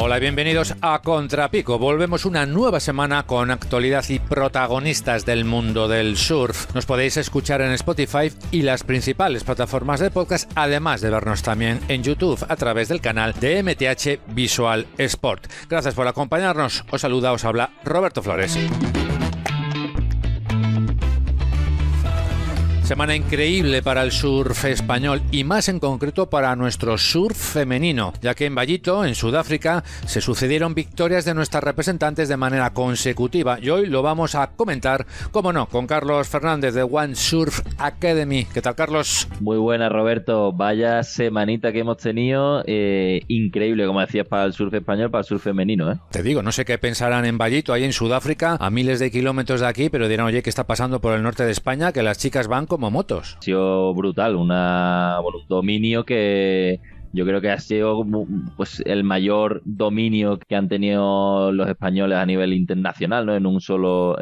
Hola, bienvenidos a Contrapico. Volvemos una nueva semana con actualidad y protagonistas del mundo del surf. Nos podéis escuchar en Spotify y las principales plataformas de podcast, además de vernos también en YouTube a través del canal de MTH Visual Sport. Gracias por acompañarnos. Os saluda, os habla Roberto Flores. Semana increíble para el surf español y más en concreto para nuestro surf femenino, ya que en Vallito, en Sudáfrica, se sucedieron victorias de nuestras representantes de manera consecutiva y hoy lo vamos a comentar, como no, con Carlos Fernández de One Surf Academy. ¿Qué tal, Carlos? Muy buena, Roberto. Vaya semanita que hemos tenido, increíble, como decías, para el surf español, para el surf femenino, ¿eh? Te digo, no sé qué pensarán en Vallito, ahí en Sudáfrica, a miles de kilómetros de aquí, pero dirán, oye, ¿qué está pasando por el norte de España? Que las chicas van como motos. Ha sido brutal, un dominio que yo creo que ha sido pues el mayor dominio que han tenido los españoles a nivel internacional, ¿no? En un solo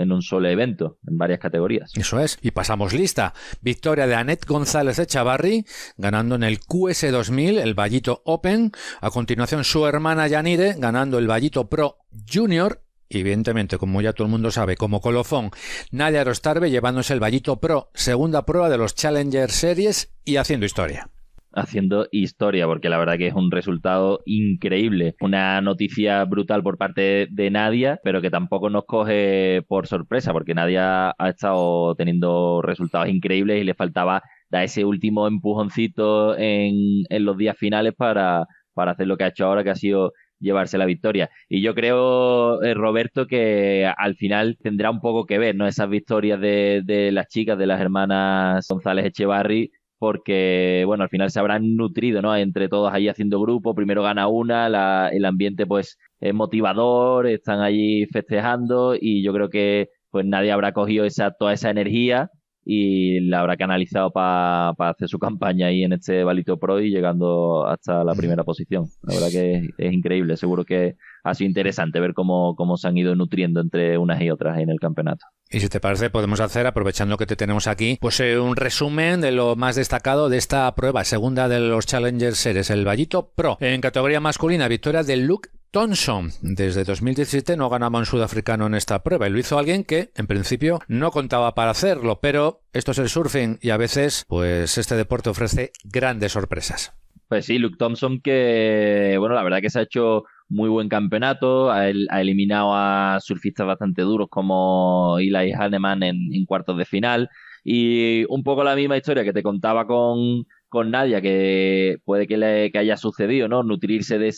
evento, en varias categorías. Eso es, y pasamos lista. Victoria de Anet González Echavarri, ganando en el QS2000, el Vallito Open. A continuación, su hermana Yanire, ganando el Vallito Pro Junior. Y evidentemente, como ya todo el mundo sabe, como colofón, Nadia Arostarbe llevándose el Vallito Pro, segunda prueba de los Challenger Series y haciendo historia. Haciendo historia, porque la verdad que es un resultado increíble. Una noticia brutal por parte de Nadia, pero que tampoco nos coge por sorpresa, porque Nadia ha estado teniendo resultados increíbles y le faltaba dar ese último empujoncito en los días finales para hacer lo que ha hecho ahora, que ha sido llevarse la victoria. Y yo creo, Roberto, que al final tendrá un poco que ver, ¿no? Esas victorias de las chicas, de las hermanas González Echevarri, porque, bueno, al final se habrán nutrido, ¿no? Entre todos ahí haciendo grupo. Primero gana una, el ambiente, pues, es motivador, están allí festejando y yo creo que, pues, nadie habrá cogido toda esa energía y la habrá canalizado para hacer su campaña ahí en este Vallito Pro y llegando hasta la primera posición. La verdad que es increíble. Seguro que ha sido interesante ver cómo se han ido nutriendo entre unas y otras en el campeonato. Y si te parece, podemos hacer, aprovechando que te tenemos aquí, pues un resumen de lo más destacado de esta prueba, segunda de los Challenger Series, el Vallito Pro. En categoría masculina, victoria de Luke Thompson. Desde 2017 no ganaba un sudafricano en esta prueba y lo hizo alguien que, en principio, no contaba para hacerlo, pero esto es el surfing y a veces, pues este deporte ofrece grandes sorpresas. Pues sí, Luke Thompson, que, bueno, la verdad que se ha hecho muy buen campeonato, ha eliminado a surfistas bastante duros como Eli Hanneman en cuartos de final, y un poco la misma historia que te contaba con Nadia, que puede que haya sucedido, ¿no? Nutrirse de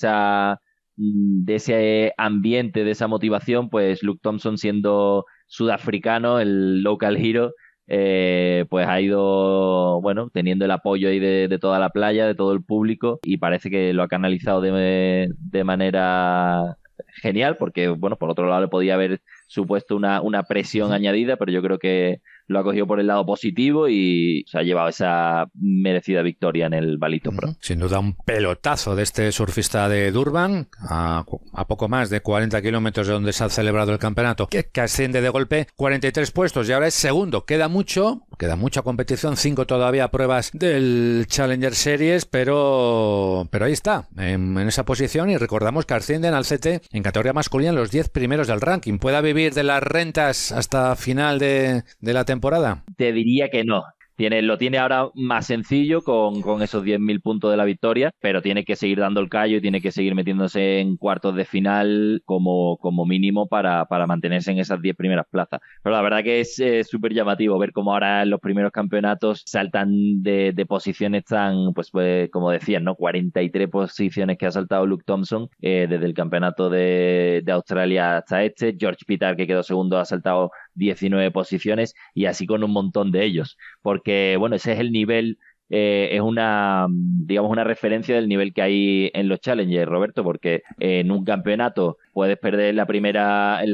ese ambiente, de esa motivación, pues Luke Thompson, siendo sudafricano, el local hero, pues ha ido, bueno, teniendo el apoyo ahí de toda la playa, de todo el público, y parece que lo ha canalizado de manera genial, porque, bueno, por otro lado le podía haber supuesto una presión añadida, pero yo creo que lo ha cogido por el lado positivo y se ha llevado esa merecida victoria en el Vallito Pro. Sin duda un pelotazo de este surfista de Durban, a poco más de 40 kilómetros de donde se ha celebrado el campeonato, que asciende de golpe 43 puestos y ahora es segundo. Queda mucha competición, 5 todavía pruebas del Challenger Series, pero ahí está, en esa posición, y recordamos que ascienden al CT en categoría masculina los 10 primeros del ranking. ¿Pueda vivir de las rentas hasta final de la temporada? Te diría que no. Lo tiene ahora más sencillo con esos 10.000 puntos de la victoria, pero tiene que seguir dando el callo y tiene que seguir metiéndose en cuartos de final como mínimo para mantenerse en esas 10 primeras plazas. Pero la verdad que es súper llamativo ver cómo ahora en los primeros campeonatos saltan de posiciones tan, pues como decían, ¿no? 43 posiciones que ha saltado Luke Thompson desde el campeonato de Australia hasta este. George Pitar, que quedó segundo, ha saltado 19 posiciones y así con un montón de ellos, porque bueno, ese es el nivel, es una referencia del nivel que hay en los Challengers, Roberto, porque en un campeonato puedes perder en la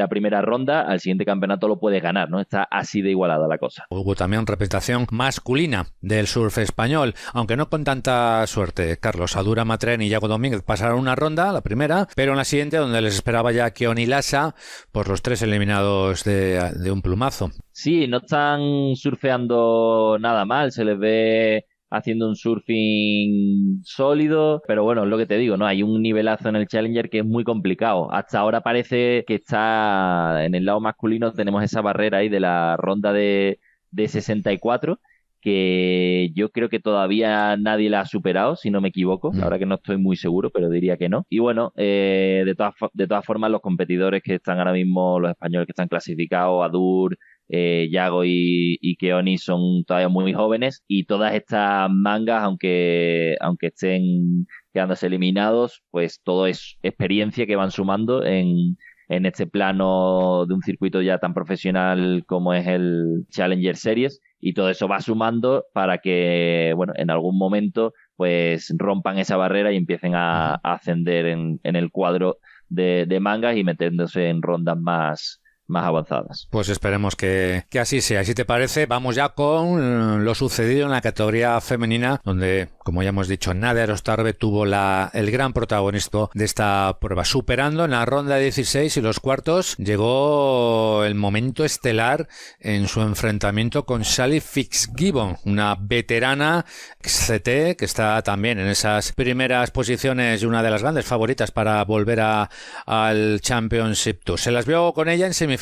primera ronda, al siguiente campeonato lo puedes ganar, ¿no? Está así de igualada la cosa. Hubo también representación masculina del surf español, aunque no con tanta suerte. Carlos Adura Matrén y Yago Domínguez pasaron una ronda, la primera, pero en la siguiente, donde les esperaba ya Keoni Lassa, por los 3 eliminados de un plumazo. Sí, no están surfeando nada mal, se les ve haciendo un surfing sólido, pero bueno, es lo que te digo, ¿no? Hay un nivelazo en el Challenger que es muy complicado. Hasta ahora parece que está en el lado masculino, tenemos esa barrera ahí de la ronda de 64, que yo creo que todavía nadie la ha superado, si no me equivoco. La verdad que no estoy muy seguro, pero diría que no. Y bueno, de todas formas, los competidores que están ahora mismo, los españoles que están clasificados, Adur, Yago y Keoni son todavía muy jóvenes y todas estas mangas, aunque estén quedándose eliminados, pues todo es experiencia que van sumando en este plano de un circuito ya tan profesional como es el Challenger Series, y todo eso va sumando para que, bueno, en algún momento pues rompan esa barrera y empiecen a ascender en el cuadro de mangas y metiéndose en rondas más avanzadas. Pues esperemos que así sea. Si te parece, vamos ya con lo sucedido en la categoría femenina, donde, como ya hemos dicho, Nadia Erostarbe tuvo el gran protagonismo de esta prueba. Superando en la ronda 16 y los cuartos, llegó el momento estelar en su enfrentamiento con Sally Fitzgibbon, una veterana XCT que está también en esas primeras posiciones y una de las grandes favoritas para volver al Championship Tour. Se las vio con ella en semifinales,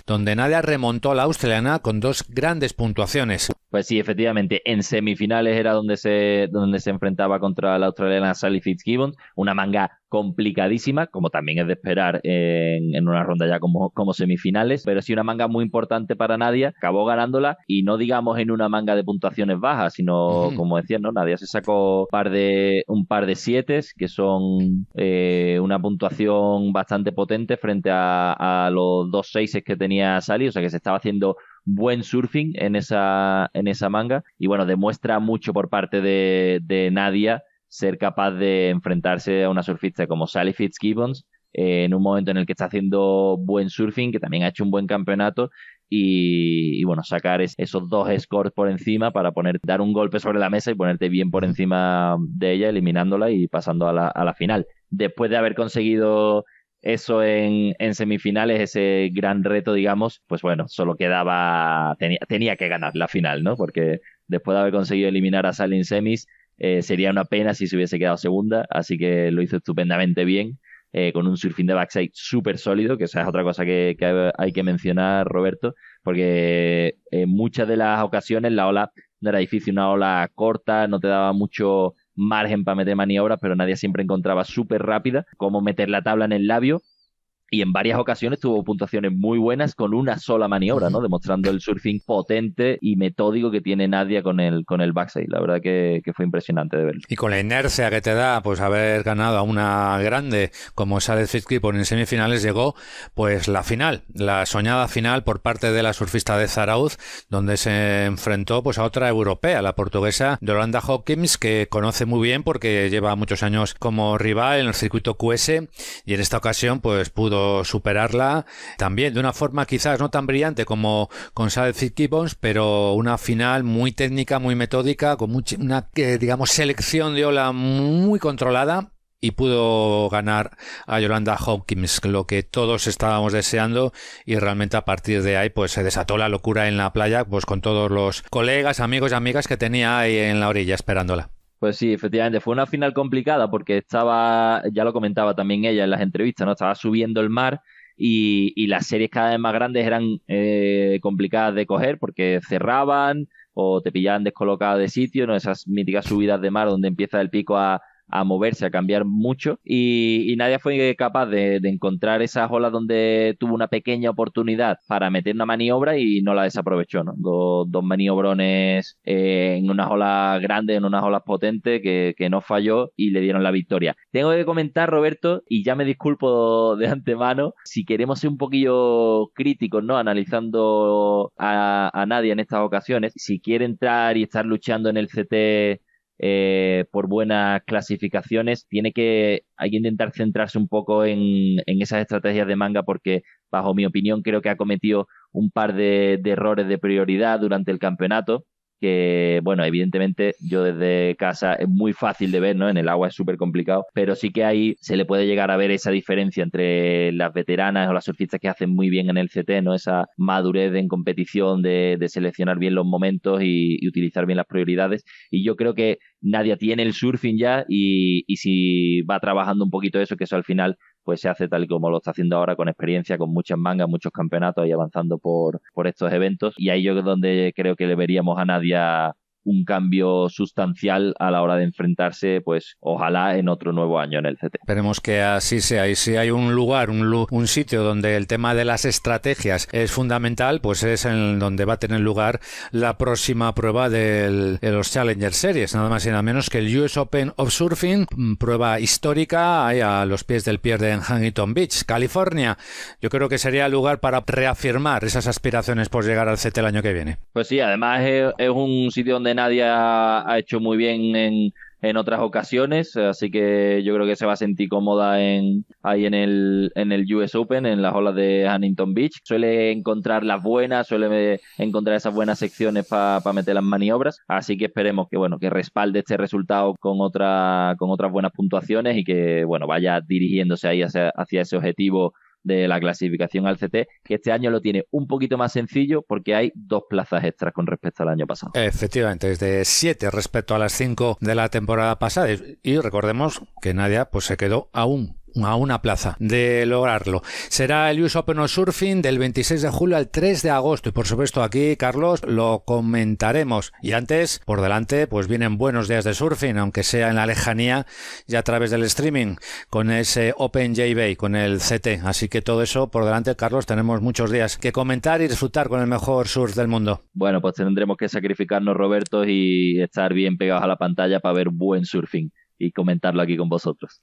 donde Nadia remontó a la australiana con 2 grandes puntuaciones. Pues sí, efectivamente, en semifinales era donde se enfrentaba contra la australiana Sally Fitzgibbon, una manga complicadísima, como también es de esperar en una ronda ya como semifinales, pero sí una manga muy importante para Nadia, acabó ganándola, y no digamos en una manga de puntuaciones bajas, sino, como decías, ¿no? Nadia se sacó un par de sietes, que son una puntuación bastante potente frente a los 2 seises que tenía Sally, o sea que se estaba haciendo buen surfing en esa manga, y bueno, demuestra mucho por parte de Nadia ser capaz de enfrentarse a una surfista como Sally Fitzgibbon en un momento en el que está haciendo buen surfing, que también ha hecho un buen campeonato, y bueno, sacar esos 2 scores por encima para dar un golpe sobre la mesa y ponerte bien por encima de ella, eliminándola y pasando a la final. Después de haber conseguido eso en semifinales, ese gran reto, digamos, pues bueno, solo tenía que ganar la final, ¿no? Porque después de haber conseguido eliminar a Sally en semis, sería una pena si se hubiese quedado segunda, así que lo hizo estupendamente bien, con un surfing de backside súper sólido, que esa es otra cosa que hay que mencionar, Roberto, porque en muchas de las ocasiones la ola no era difícil, una ola corta, no te daba mucho margen para meter maniobras, pero Nadia siempre encontraba súper rápida cómo meter la tabla en el labio, y en varias ocasiones tuvo puntuaciones muy buenas con una sola maniobra, ¿no? Demostrando el surfing potente y metódico que tiene Nadia con el backside. La verdad que fue impresionante de verlo. Y con la inercia que te da, pues haber ganado a una grande como Sally Fitzgibbon en semifinales, llegó pues la final, la soñada final por parte de la surfista de Zarauz, donde se enfrentó pues a otra europea, la portuguesa Yolanda Hawkins, que conoce muy bien porque lleva muchos años como rival en el circuito QS, y en esta ocasión pues pudo superarla también de una forma quizás no tan brillante como con Sally Fitzgibbon, pero una final muy técnica, muy metódica, con una digamos selección de ola muy controlada, y pudo ganar a Yolanda Hawkins, lo que todos estábamos deseando, y realmente a partir de ahí pues se desató la locura en la playa, pues con todos los colegas, amigos y amigas que tenía ahí en la orilla esperándola. Pues sí, efectivamente, fue una final complicada porque ya lo comentaba también ella en las entrevistas, ¿no? Estaba subiendo el mar, y las series cada vez más grandes eran complicadas de coger porque cerraban o te pillaban descolocado de sitio, ¿no? Esas míticas subidas de mar donde empieza el pico a moverse, a cambiar mucho, y Nadia fue capaz de encontrar esas olas donde tuvo una pequeña oportunidad para meter una maniobra y no la desaprovechó, ¿no? Dos maniobrones en unas olas grandes, en unas olas potentes que no falló y le dieron la victoria. Tengo que comentar, Roberto, y ya me disculpo de antemano, si queremos ser un poquillo críticos, ¿no? Analizando a Nadia en estas ocasiones, si quiere entrar y estar luchando en el CT por buenas clasificaciones, hay que intentar centrarse un poco en esas estrategias de manga, porque bajo mi opinión creo que ha cometido un par de errores de prioridad durante el campeonato, que, bueno, evidentemente yo desde casa es muy fácil de ver, ¿no? En el agua es súper complicado, pero sí que ahí se le puede llegar a ver esa diferencia entre las veteranas o las surfistas que hacen muy bien en el CT, ¿no? Esa madurez en competición de seleccionar bien los momentos y utilizar bien las prioridades. Y yo creo que Nadia tiene el surfing ya y si va trabajando un poquito eso, que eso al final pues se hace tal y como lo está haciendo ahora, con experiencia, con muchas mangas, muchos campeonatos y avanzando por estos eventos. Y ahí yo es donde creo que le veríamos a Nadia un cambio sustancial a la hora de enfrentarse, pues ojalá en otro nuevo año en el CT. Esperemos que así sea, y si hay un lugar, un sitio donde el tema de las estrategias es fundamental, pues es en donde va a tener lugar la próxima prueba de los Challenger Series, nada más y nada menos que el US Open of Surfing, prueba histórica ahí a los pies del pier de Huntington Beach, California. Yo creo que sería el lugar para reafirmar esas aspiraciones por llegar al CT el año que viene. Pues sí, además es un sitio donde Nadia ha hecho muy bien en otras ocasiones, así que yo creo que se va a sentir cómoda ahí en el US Open, en las olas de Huntington Beach. Suele encontrar las buenas, suele encontrar esas buenas secciones para meter las maniobras, así que esperemos que respalde este resultado con otras buenas puntuaciones y que vaya dirigiéndose ahí hacia ese objetivo de la clasificación al CT, que este año lo tiene un poquito más sencillo porque hay 2 plazas extras con respecto al año pasado. Efectivamente, es de 7 respecto a las 5 de la temporada pasada, y recordemos que Nadia pues se quedó a una plaza de lograrlo. Será el US Open of Surfing del 26 de julio al 3 de agosto y por supuesto aquí, Carlos, lo comentaremos. Y antes, por delante, pues vienen buenos días de surfing, aunque sea en la lejanía, ya a través del streaming, con ese Open J-Bay, con el CT. Así que todo eso por delante, Carlos, tenemos muchos días que comentar y disfrutar con el mejor surf del mundo. Bueno, pues tendremos que sacrificarnos, Roberto, y estar bien pegados a la pantalla para ver buen surfing y comentarlo aquí con vosotros.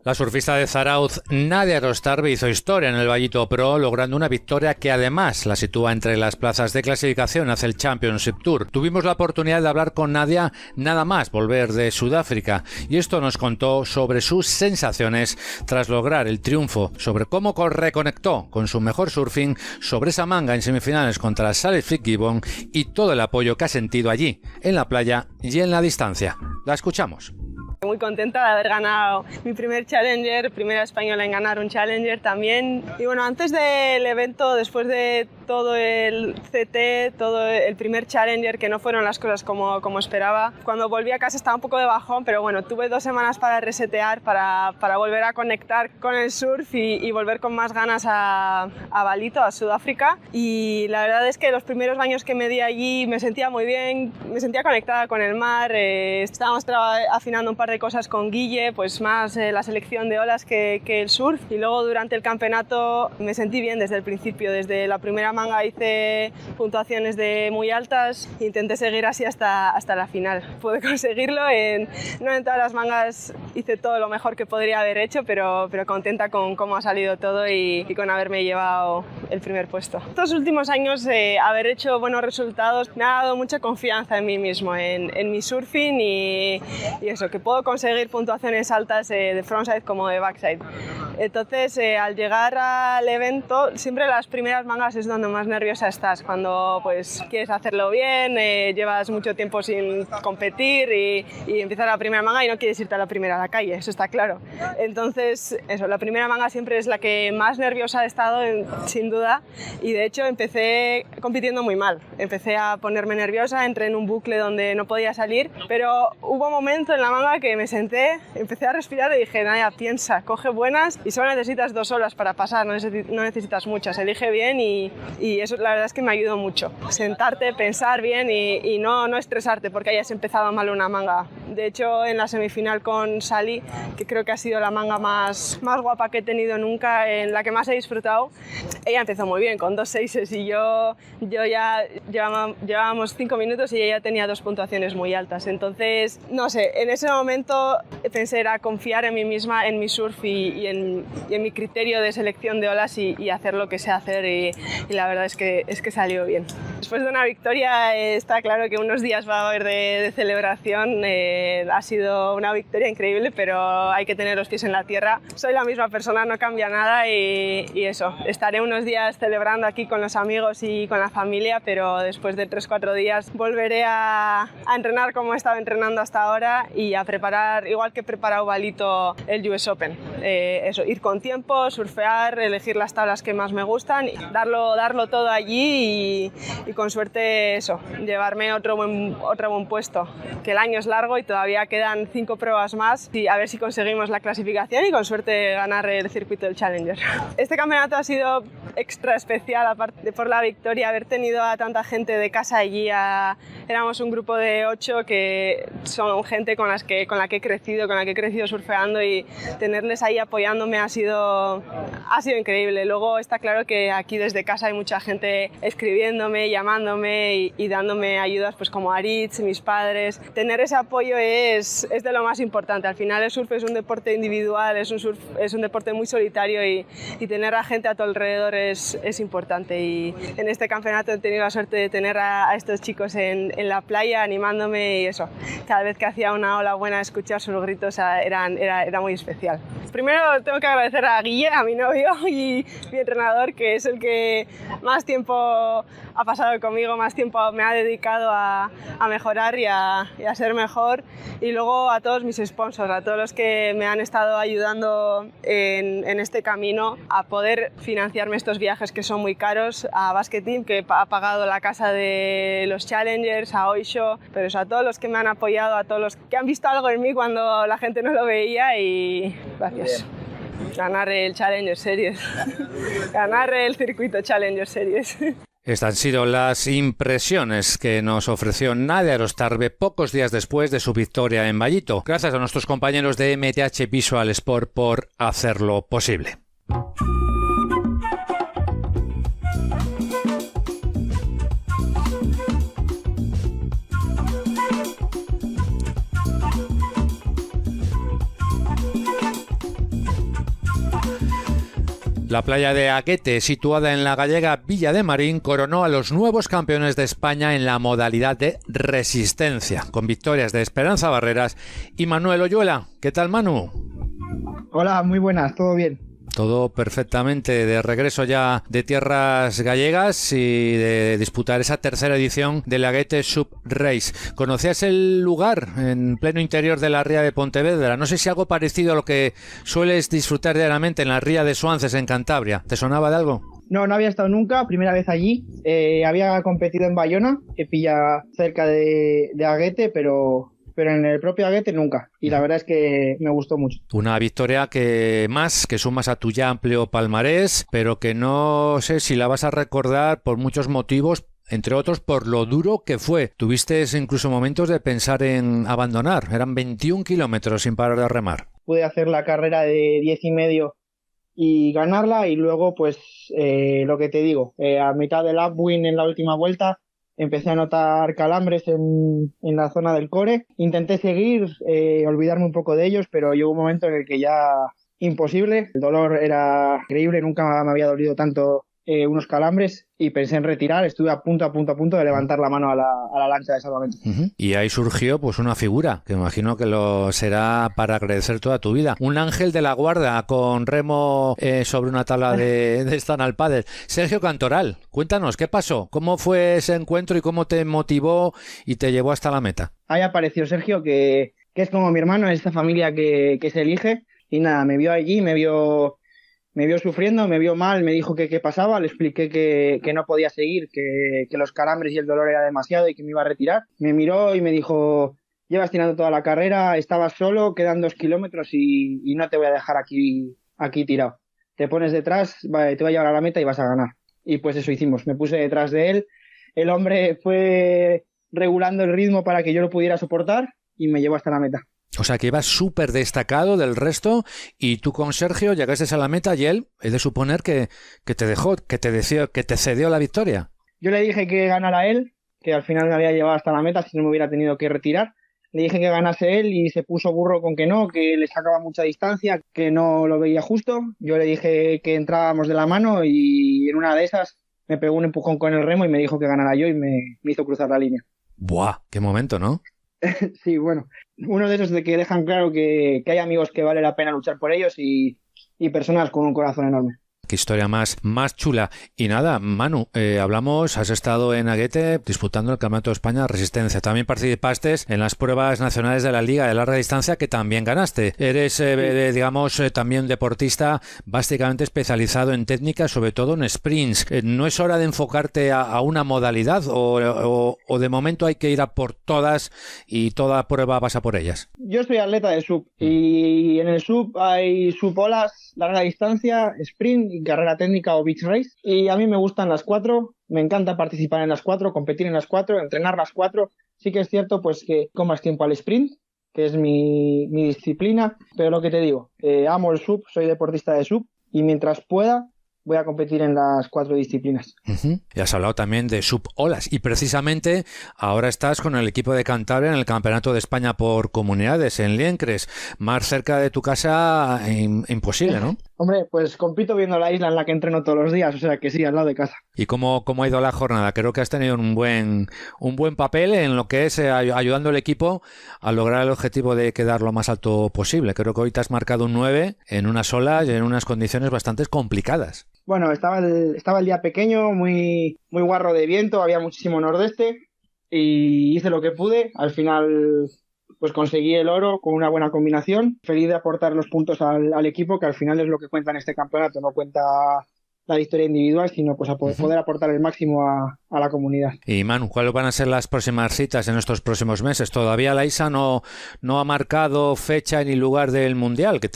La surfista de Zarauz, Nadia Erostarbe, hizo historia en el Vallito Pro, logrando una victoria que además la sitúa entre las plazas de clasificación hacia el Championship Tour. Tuvimos la oportunidad de hablar con Nadia nada más volver de Sudáfrica y esto nos contó sobre sus sensaciones tras lograr el triunfo, sobre cómo reconectó con su mejor surfing, sobre esa manga en semifinales contra Sally Fitzgibbon y todo el apoyo que ha sentido allí, en la playa y en la distancia. La escuchamos. Muy contenta de haber ganado mi primer Challenger, primera española en ganar un Challenger también. Y bueno, antes del evento, después de todo el CT, todo el primer Challenger, que no fueron las cosas como esperaba, cuando volví a casa estaba un poco de bajón, pero bueno, tuve 2 semanas para resetear, para volver a conectar con el surf y volver con más ganas a Balito, a Sudáfrica. Y la verdad es que los primeros años que me di allí me sentía muy bien, me sentía conectada con el mar, estábamos afinando un par de cosas con Guille, pues más la selección de olas que el surf, y luego durante el campeonato me sentí bien desde el principio. Desde la primera manga hice puntuaciones de muy altas, intenté seguir así hasta la final. Pude conseguirlo, no en todas las mangas hice todo lo mejor que podría haber hecho, pero contenta con cómo ha salido todo y con haberme llevado el primer puesto. Estos últimos años haber hecho buenos resultados me ha dado mucha confianza en mí mismo, en mi surfing y eso, que puedo conseguir puntuaciones altas de frontside como de backside. Entonces, al llegar al evento, siempre las primeras mangas es donde más nerviosa estás, cuando pues quieres hacerlo bien, llevas mucho tiempo sin competir y empiezas la primera manga y no quieres irte a la primera a la calle, eso está claro. Entonces, eso, la primera manga siempre es la que más nerviosa he estado, sin duda, y de hecho empecé compitiendo muy mal. Empecé a ponerme nerviosa, entré en un bucle donde no podía salir, pero hubo un momento en la manga que me senté, empecé a respirar y dije, Nadia, piensa, coge buenas y solo necesitas 2 olas para pasar, no necesitas muchas, elige bien y eso la verdad es que me ayudó mucho. Sentarte, pensar bien y no estresarte porque hayas empezado mal una manga. De hecho, en la semifinal con Sally, que creo que ha sido la manga más guapa que he tenido nunca, en la que más he disfrutado, ella empezó muy bien, con 2 seises y yo ya llevábamos 5 minutos y ella ya tenía 2 puntuaciones muy altas. Entonces, no sé, en ese momento momento pensé era confiar en mí misma, en mi surf y en mi criterio de selección de olas y hacer lo que sé hacer y la verdad es que salió bien. Después de una victoria está claro que unos días va a haber de celebración. Ha sido una victoria increíble, pero hay que tener los pies en la tierra. Soy la misma persona, no cambia nada y eso. Estaré unos días celebrando aquí con los amigos y con la familia, pero después de 3-4 días volveré a entrenar como he estado entrenando hasta ahora y a preparar, igual que he preparado Balito, el US Open. Eso, ir con tiempo, surfear, elegir las tablas que más me gustan, darlo todo allí y con suerte eso, llevarme otro buen puesto, que el año es largo y todavía quedan 5 pruebas más y a ver si conseguimos la clasificación y con suerte ganar el circuito del Challenger. Este campeonato ha sido extra especial, aparte por la victoria, haber tenido a tanta gente de casa allí. Éramos un grupo de 8 que son gente con la que he crecido surfeando y tenerles ahí apoyándome ha sido increíble. Luego está claro que aquí desde casa hay mucha gente escribiéndome, llamándome y dándome ayudas, pues como Aritz, mis padres. Tener ese apoyo es de lo más importante. Al final el surf es un deporte individual, es un deporte muy solitario y tener a gente a tu alrededor es importante. Y en este campeonato he tenido la suerte de tener a estos chicos en la playa animándome y eso. Cada vez que hacía una ola buena, escuchar sus gritos era muy especial. Primero tengo que agradecer a Guille, a mi novio y mi entrenador, que es el que más tiempo ha pasado conmigo, más tiempo me ha dedicado a mejorar y a ser mejor. Y luego a todos mis sponsors, a todos los que me han estado ayudando en este camino a poder financiarme estos viajes que son muy caros, a Basket Team, que ha pagado la casa de los Challengers, a Oisho, pero eso, a todos los que me han apoyado, a todos los que han visto algo en mí cuando la gente no lo veía y gracias. Ganar el Challenger Series, ganar el circuito Challenger Series. Estas han sido las impresiones que nos ofreció Nadia Erostarbe pocos días después de su victoria en Ballito. Gracias a nuestros compañeros de MTH Visual Sport por hacerlo posible. La playa de Aguete, situada en la gallega Villa de Marín, coronó a los nuevos campeones de España en la modalidad de resistencia, con victorias de Esperanza Barreras y Manuel Oyuela. ¿Qué tal, Manu? Hola, muy buenas, ¿todo bien? Todo perfectamente, de regreso ya de tierras gallegas y de disputar esa tercera edición de la Aguete Sub Race. ¿Conocías el lugar en pleno interior de la ría de Pontevedra? No sé si algo parecido a lo que sueles disfrutar diariamente en la ría de Suances en Cantabria. ¿Te sonaba de algo? No había estado nunca, primera vez allí. Había competido en Bayona, que pilla cerca de Aguete, pero en el propio Aguete nunca. Y la verdad es que me gustó mucho. Una victoria que sumas a tu ya amplio palmarés, pero que no sé si la vas a recordar por muchos motivos, entre otros por lo duro que fue. Tuviste incluso momentos de pensar en abandonar. Eran 21 kilómetros sin parar de remar. Pude hacer la carrera de 10,5 y ganarla, y luego pues lo que te digo, a mitad del upwind en la última vuelta empecé a notar calambres en la zona del core. Intenté seguir, olvidarme un poco de ellos, pero llegó un momento en el que ya imposible. El dolor era increíble, nunca me había dolido tanto unos calambres y pensé en retirar. Estuve a punto de levantar la mano a la lancha de salvamento. Y ahí surgió pues una figura que me imagino que lo será para agradecer toda tu vida. Un ángel de la guarda con remo sobre una tabla de stand-up paddle. Sergio Cantoral, cuéntanos, ¿qué pasó? ¿Cómo fue ese encuentro y cómo te motivó y te llevó hasta la meta? Ahí apareció Sergio, que es como mi hermano, es esta familia que se elige. Y nada, me vio allí, me vio sufriendo, me vio mal, me dijo que qué pasaba, le expliqué que no podía seguir, que los calambres y el dolor era demasiado y que me iba a retirar. Me miró y me dijo: llevas tirando toda la carrera, estabas solo, quedan 2 kilómetros y no te voy a dejar aquí tirado. Te pones detrás, te voy a llevar a la meta y vas a ganar. Y pues eso hicimos, me puse detrás de él, el hombre fue regulando el ritmo para que yo lo pudiera soportar y me llevó hasta la meta. O sea que ibas súper destacado del resto y tú con Sergio llegaste a la meta y él, he de suponer que te dejó, que te cedió la victoria. Yo le dije que ganara él, que al final me había llevado hasta la meta si no me hubiera tenido que retirar. Le dije que ganase él y se puso burro con que no, que le sacaba mucha distancia, que no lo veía justo. Yo le dije que entrábamos de la mano y en una de esas me pegó un empujón con el remo y me dijo que ganara yo y me hizo cruzar la línea. ¡Buah! ¡Qué momento!, ¿no? Sí, bueno, uno de esos de que dejan claro que hay amigos que vale la pena luchar por ellos y personas con un corazón enorme. Qué historia más chula. Y nada, Manu, has estado en Aguete disputando el Campeonato de España de Resistencia. También participaste en las pruebas nacionales de la Liga de Larga Distancia, que también ganaste. Eres, también deportista básicamente especializado en técnica, sobre todo en sprints. ¿No es hora de enfocarte a una modalidad o de momento hay que ir a por todas y toda prueba vas a por ellas? Yo soy atleta de sub y en el sub hay sub-olas, larga distancia, sprint y carrera técnica o beach race, y a mí me gustan las 4, me encanta participar en las 4, competir en las 4, entrenar las 4. Sí que es cierto pues que con más tiempo al sprint, que es mi disciplina, pero lo que te digo, amo el sub, soy deportista de sub y mientras pueda voy a competir en las 4 disciplinas. Y has hablado también de sub-olas y precisamente ahora estás con el equipo de Cantabria en el Campeonato de España por comunidades en Liencres, más cerca de tu casa imposible, ¿no? Hombre, pues compito viendo la isla en la que entreno todos los días, o sea que sí, al lado de casa. ¿Y cómo ha ido la jornada? Creo que has tenido un buen papel en lo que es ayudando al equipo a lograr el objetivo de quedar lo más alto posible. Creo que hoy te has marcado un 9 en unas olas y en unas condiciones bastante complicadas. Bueno, estaba el día pequeño, muy guarro de viento, había muchísimo nordeste y hice lo que pude. Al final pues conseguí el oro con una buena combinación. Feliz de aportar los puntos al equipo, que al final es lo que cuenta en este campeonato. No cuenta la victoria individual, sino pues a poder aportar el máximo a la comunidad. Y Manu, ¿cuáles van a ser las próximas citas en estos próximos meses? Todavía la ISA no ha marcado fecha ni lugar del Mundial, que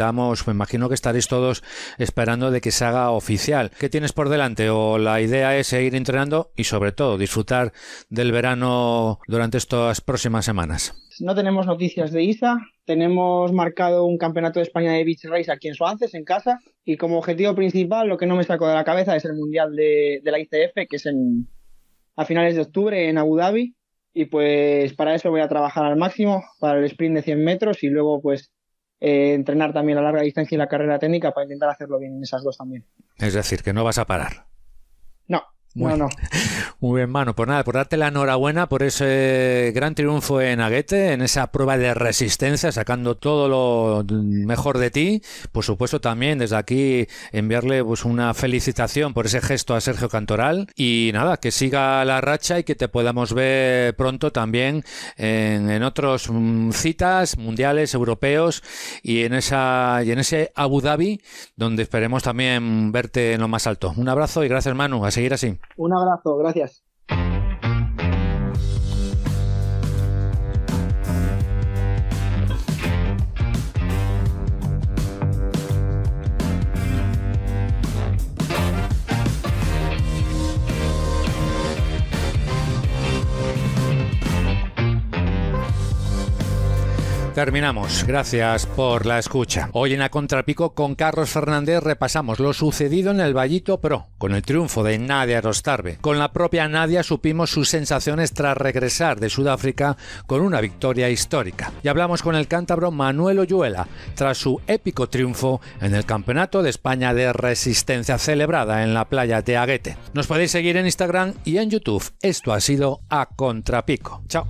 me imagino que estaréis todos esperando de que se haga oficial. ¿Qué tienes por delante? ¿O la idea es seguir entrenando y sobre todo disfrutar del verano durante estas próximas semanas? No tenemos noticias de ISA, tenemos marcado un campeonato de España de Beach Race aquí en Soances, en casa, y como objetivo principal lo que no me saco de la cabeza es el Mundial de la ICF, que es a finales de octubre en Abu Dhabi, y pues para eso voy a trabajar al máximo, para el sprint de 100 metros y luego pues entrenar también la larga distancia y la carrera técnica para intentar hacerlo bien en esas dos también. Es decir, que no vas a parar. No. Muy bien, Manu. Pues nada, por darte la enhorabuena por ese gran triunfo en Aguete, en esa prueba de resistencia, sacando todo lo mejor de ti. Por supuesto, también desde aquí enviarle pues una felicitación por ese gesto a Sergio Cantoral. Y nada, que siga la racha y que te podamos ver pronto también en otros citas mundiales, europeos y en ese Abu Dhabi, donde esperemos también verte en lo más alto. Un abrazo y gracias, Manu. A seguir así. Un abrazo, gracias. Terminamos. Gracias por la escucha. Hoy en A Contrapico con Carlos Fernández repasamos lo sucedido en el Vallito Pro, con el triunfo de Nadia Rostarbe. Con la propia Nadia supimos sus sensaciones tras regresar de Sudáfrica con una victoria histórica. Y hablamos con el cántabro Manuel Oyuela tras su épico triunfo en el Campeonato de España de Resistencia celebrada en la playa de Aguete. Nos podéis seguir en Instagram y en YouTube. Esto ha sido A Contrapico. Chao.